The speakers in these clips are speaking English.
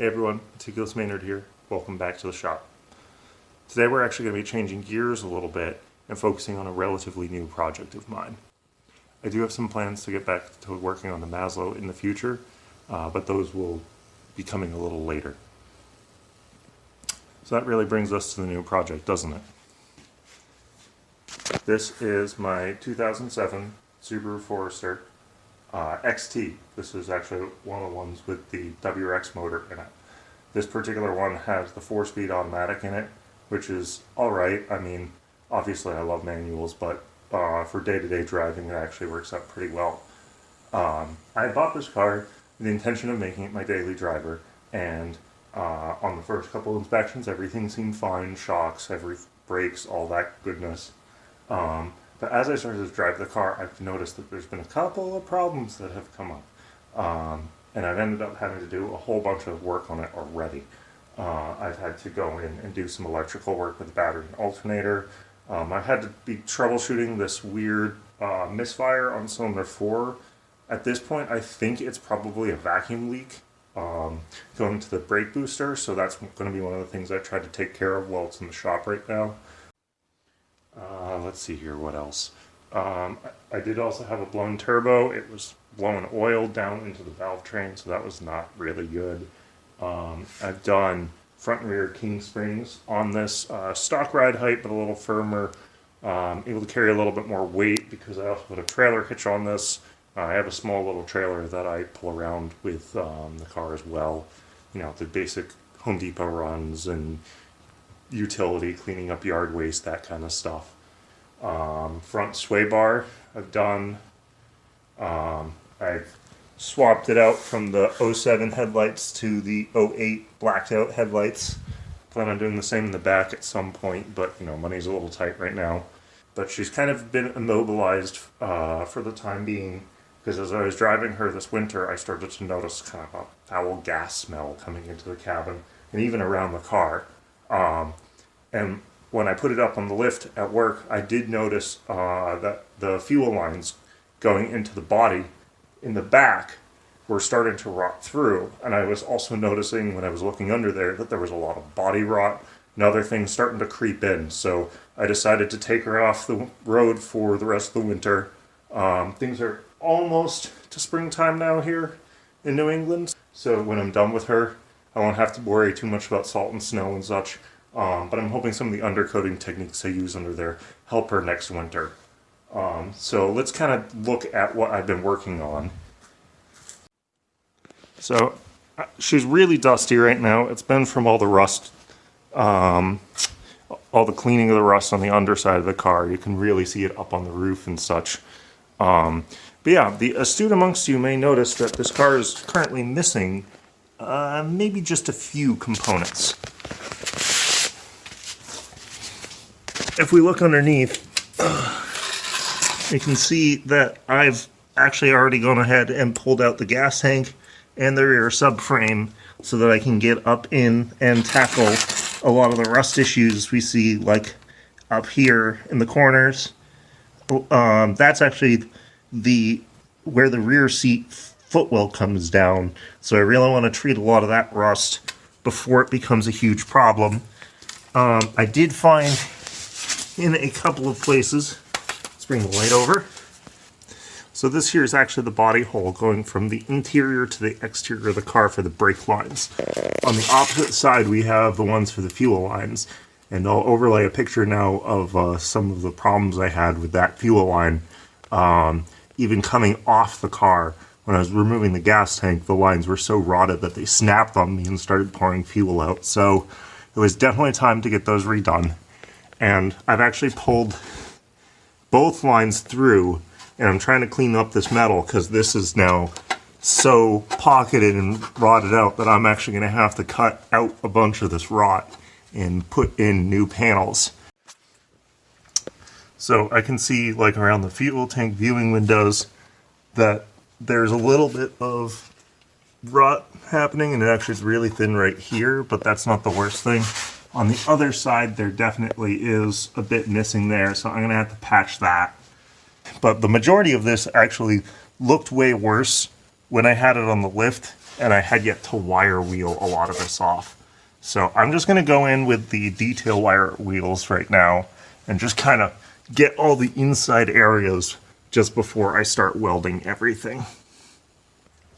Hey everyone, Meticulous Maynard here. Welcome back to the shop. Today we're actually going to be changing gears a little bit and focusing on a relatively new project of mine. I do have some plans to get back to working on the Maslow in the future, but those will be coming a little later. So that really brings us to the new project, doesn't it? This is my 2007 Subaru Forester XT. This is actually one of the ones with the WRX motor in it. This particular one has the 4-speed automatic in it, which is alright. I mean, obviously I love manuals, but for day-to-day driving it actually works out pretty well. I bought this car with the intention of making it my daily driver, and on the first couple inspections everything seemed fine, shocks, brakes, all that goodness. But as I started to drive the car, I've noticed that there's been a couple of problems that have come up. And I've ended up having to do a whole bunch of work on it already. I've had to go in and do some electrical work with the battery and alternator. I've had to be troubleshooting this weird misfire on cylinder 4. At this point, I think it's probably a vacuum leak going to the brake booster, so that's going to be one of the things I tried to take care of while it's in the shop right now. Let's see here, what else? I did also have a blown turbo. It was blowing oil down into the valve train, so that was not really good. I've done front and rear king springs on this, stock ride height, but a little firmer, able to carry a little bit more weight because I also put a trailer hitch on this. I have a small little trailer that I pull around with the car as well. You know, the basic Home Depot runs and utility, cleaning up yard waste, that kind of stuff. Front sway bar I've done. I've swapped it out from the 07 headlights to the 08 blacked out headlights. Plan on doing the same in the back at some point, but you know, money's a little tight right now. But she's kind of been immobilized for the time being, because as I was driving her this winter, I started to notice kind of a foul gas smell coming into the cabin and even around the car. And when I put it up on the lift at work, I did notice that the fuel lines going into the body in the back were starting to rot through. And I was also noticing when I was looking under there that there was a lot of body rot and other things starting to creep in. So I decided to take her off the road for the rest of the winter. Things are almost to springtime now here in New England. So when I'm done with her, I won't have to worry too much about salt and snow and such. But I'm hoping some of the undercoating techniques I use under there help her next winter. So let's kind of look at what I've been working on. So she's really dusty right now. It's been from all the rust, all the cleaning of the rust on the underside of the car. You can really see it up on the roof and such. But yeah, the astute amongst you may notice that this car is currently missing maybe just a few components. If we look underneath, you can see that I've actually already gone ahead and pulled out the gas tank and the rear subframe so that I can get up in and tackle a lot of the rust issues we see, like up here in the corners. That's actually where the rear seat footwell comes down, so I really want to treat a lot of that rust before it becomes a huge problem. I did find in a couple of places, let's bring the light over. So this here is actually the body hole going from the interior to the exterior of the car for the brake lines. On the opposite side we have the ones for the fuel lines, and I'll overlay a picture now of some of the problems I had with that fuel line. Even coming off the car, when I was removing the gas tank, the lines were so rotted that they snapped on me and started pouring fuel out. So it was definitely time to get those redone. And I've actually pulled both lines through, and I'm trying to clean up this metal because this is now so pocketed and rotted out that I'm actually going to have to cut out a bunch of this rot and put in new panels. So I can see, like around the fuel tank viewing windows, that there's a little bit of rot happening, and it actually is really thin right here, but that's not the worst thing. On the other side, there definitely is a bit missing there, so I'm going to have to patch that. But the majority of this actually looked way worse when I had it on the lift and I had yet to wire wheel a lot of this off. So I'm just going to go in with the detail wire wheels right now and just kind of get all the inside areas just before I start welding everything.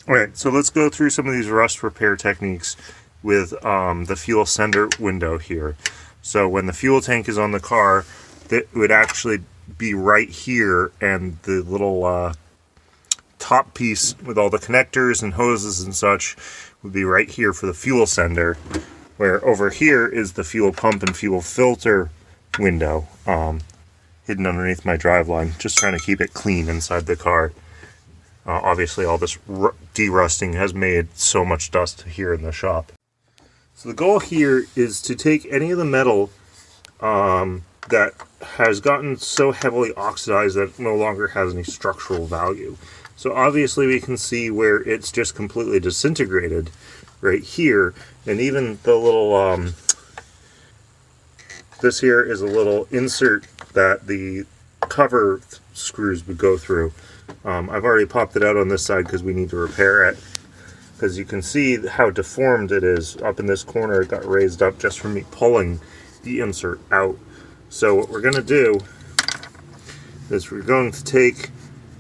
Alright, so let's go through some of these rust repair techniques with the fuel sender window here. So when the fuel tank is on the car, that would actually be right here, and the little top piece with all the connectors and hoses and such would be right here for the fuel sender, where over here is the fuel pump and fuel filter window, hidden underneath my driveline, just trying to keep it clean inside the car. Obviously all this de-rusting has made so much dust here in the shop. So the goal here is to take any of the metal that has gotten so heavily oxidized that it no longer has any structural value. So obviously we can see where it's just completely disintegrated right here, and even the little this here is a little insert that the cover screws would go through. I've already popped it out on this side because we need to repair it, because you can see how deformed it is. Up in this corner it got raised up just from me pulling the insert out. So what we're going to do is we're going to take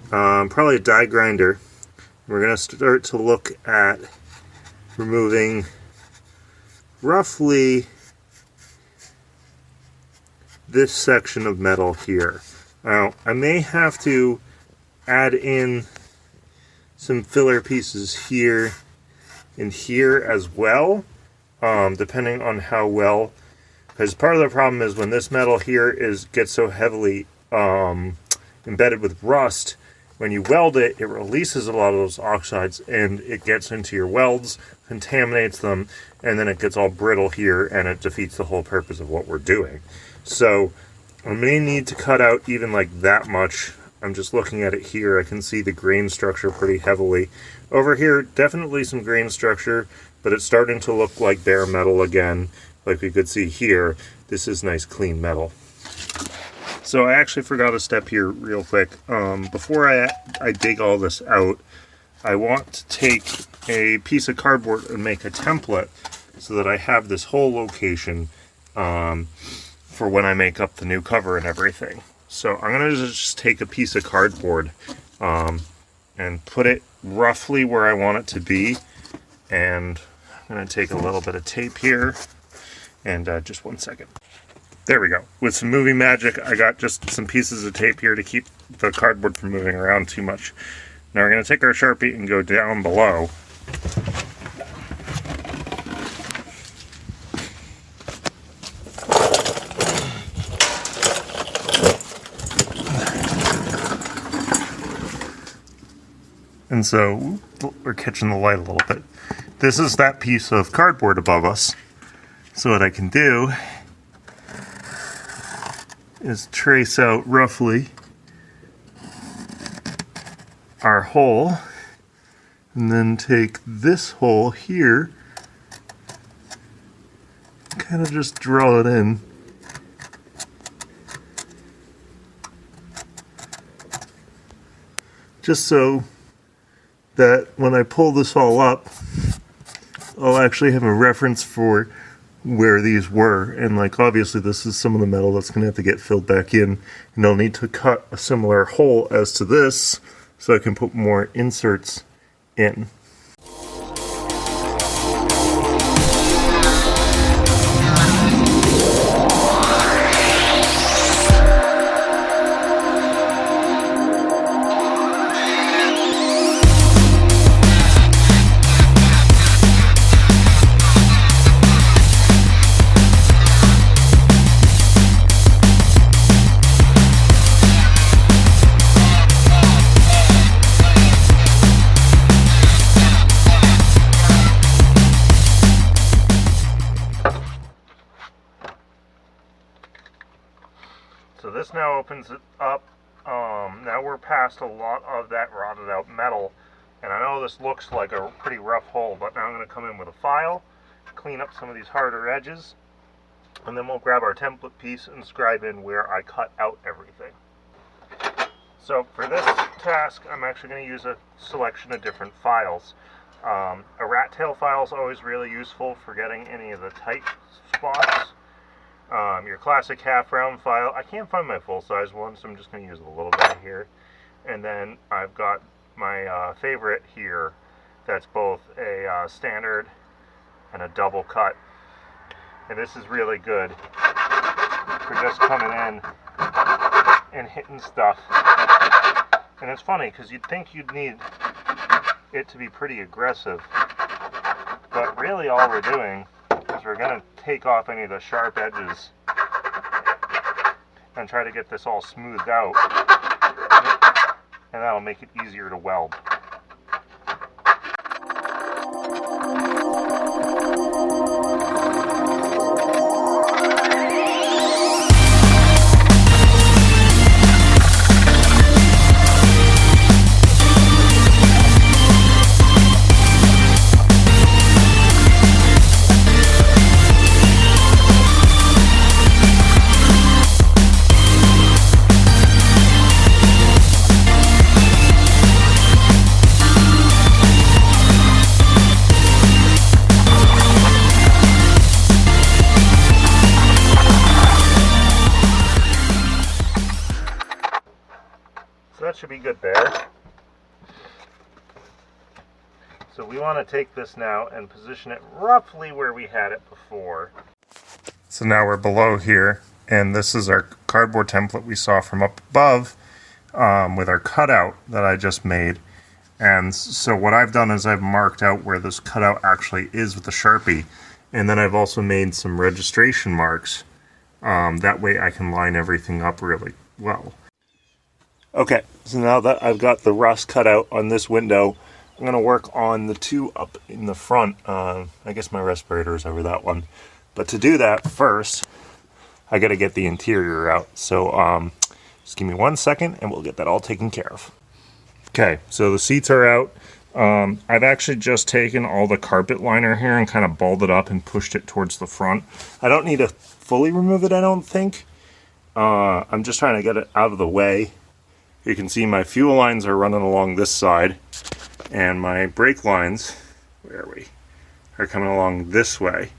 probably a die grinder. We're going to start to look at removing roughly this section of metal here. Now, I may have to add in some filler pieces here and here as well, depending on how well, because part of the problem is when this metal here gets so heavily embedded with rust, when you weld it, it releases a lot of those oxides and it gets into your welds, contaminates them, and then it gets all brittle here and it defeats the whole purpose of what we're doing. So I may need to cut out even like that much. I'm just looking at it here. I can see the grain structure pretty heavily. Over here, definitely some grain structure, but it's starting to look like bare metal again, like we could see here. This is nice clean metal. So I actually forgot a step here real quick. Before I dig all this out, I want to take a piece of cardboard and make a template so that I have this whole location for when I make up the new cover and everything. So I'm going to just take a piece of cardboard and put it roughly where I want it to be. And I'm going to take a little bit of tape here. And just one second. There we go. With some movie magic, I got just some pieces of tape here to keep the cardboard from moving around too much. Now we're going to take our Sharpie and go down below. And so, we're catching the light a little bit. This is that piece of cardboard above us. So what I can do is trace out roughly our hole, and then take this hole here, kind of just draw it in. Just so that when I pull this all up, I'll actually have a reference for where these were. And like obviously this is some of the metal that's going to have to get filled back in, and I'll need to cut a similar hole as to this so I can put more inserts in. So this now opens it up. Now we're past a lot of that rotted out metal, and I know this looks like a pretty rough hole, but now I'm going to come in with a file, clean up some of these harder edges, and then we'll grab our template piece and scribe in where I cut out everything. So for this task, I'm actually going to use a selection of different files. A rat tail file is always really useful for getting any of the tight spots. Your classic half round file. I can't find my full size one, so I'm just going to use a little bit here. And then I've got my favorite here that's both a standard and a double cut. And this is really good for just coming in and hitting stuff. And it's funny because you'd think you'd need it to be pretty aggressive, but really all we're doing is we're going to take off any of the sharp edges and try to get this all smoothed out, and that'll make it easier to weld. So that should be good there. So we want to take this now and position it roughly where we had it before. So now we're below here, and this is our cardboard template we saw from up above with our cutout that I just made. And so what I've done is I've marked out where this cutout actually is with the Sharpie, and then I've also made some registration marks. That way I can line everything up really well. Okay, so now that I've got the rust cut out on this window, I'm going to work on the two up in the front. I guess my respirator is over that one. But to do that, first, I got to get the interior out. So just give me 1 second and we'll get that all taken care of. Okay, so the seats are out. I've actually just taken all the carpet liner here and kind of balled it up and pushed it towards the front. I don't need to fully remove it, I don't think. I'm just trying to get it out of the way. You can see my fuel lines are running along this side, and my brake lines, where are we, are coming along this way.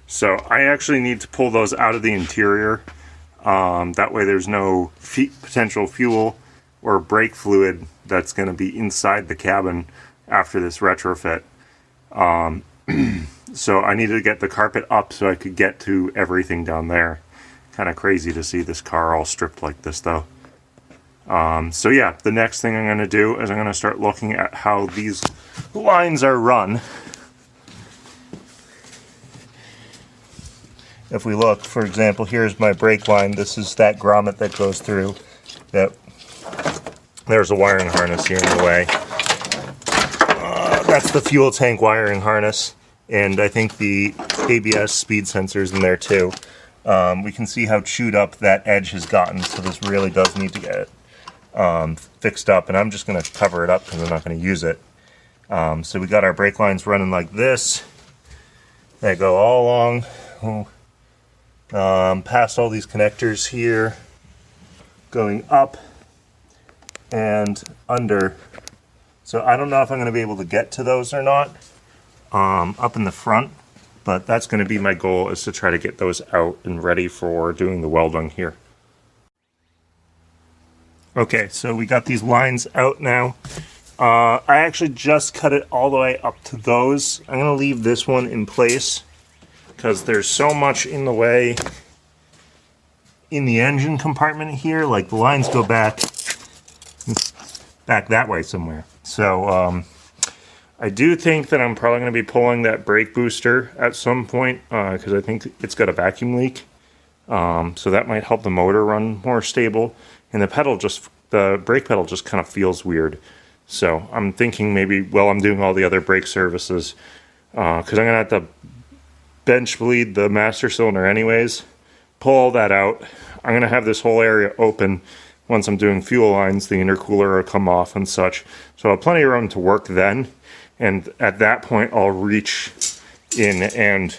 So I actually need to pull those out of the interior. That way there's no potential fuel or brake fluid that's going to be inside the cabin after this retrofit. So I needed to get the carpet up so I could get to everything down there. Kind of crazy to see this car all stripped like this though. So yeah, the next thing I'm going to do is I'm going to start looking at how these lines are run. If we look, for example, here's my brake line. This is that grommet that goes through. There's a wiring harness here in the way. That's the fuel tank wiring harness, and I think the ABS speed sensor's in there too. We can see how chewed up that edge has gotten, so this really does need to get it fixed up, and I'm just going to cover it up because I'm not going to use it. So we got our brake lines running like this. They go all along, past all these connectors here, going up and under. So I don't know if I'm going to be able to get to those or not up in the front, but that's going to be my goal, is to try to get those out and ready for doing the welding here. Okay, so we got these lines out now. I actually just cut it all the way up to those. I'm going to leave this one in place because there's so much in the way in the engine compartment here. Like the lines go back that way somewhere. So I do think that I'm probably going to be pulling that brake booster at some point because I think it's got a vacuum leak. So that might help the motor run more stable. And the brake pedal just kind of feels weird. So I'm thinking maybe while I'm doing all the other brake services, because I'm going to have to bench bleed the master cylinder anyways, pull all that out. I'm going to have this whole area open. Once I'm doing fuel lines, the intercooler will come off and such. So I'll have plenty of room to work then. And at that point, I'll reach in and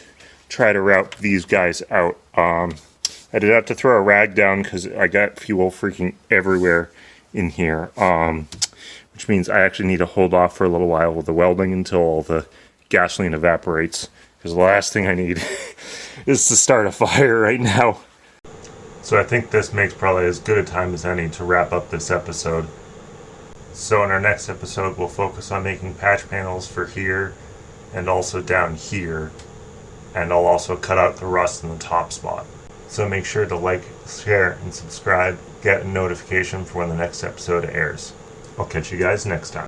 try to route these guys out. I did have to throw a rag down because I got fuel freaking everywhere in here. which means I actually need to hold off for a little while with the welding until all the gasoline evaporates, because the last thing I need is to start a fire right now. So I think this makes probably as good a time as any to wrap up this episode. So in our next episode, we'll focus on making patch panels for here and also down here. And I'll also cut out the rust in the top spot. So make sure to like, share, and subscribe. Get a notification for when the next episode airs. I'll catch you guys next time.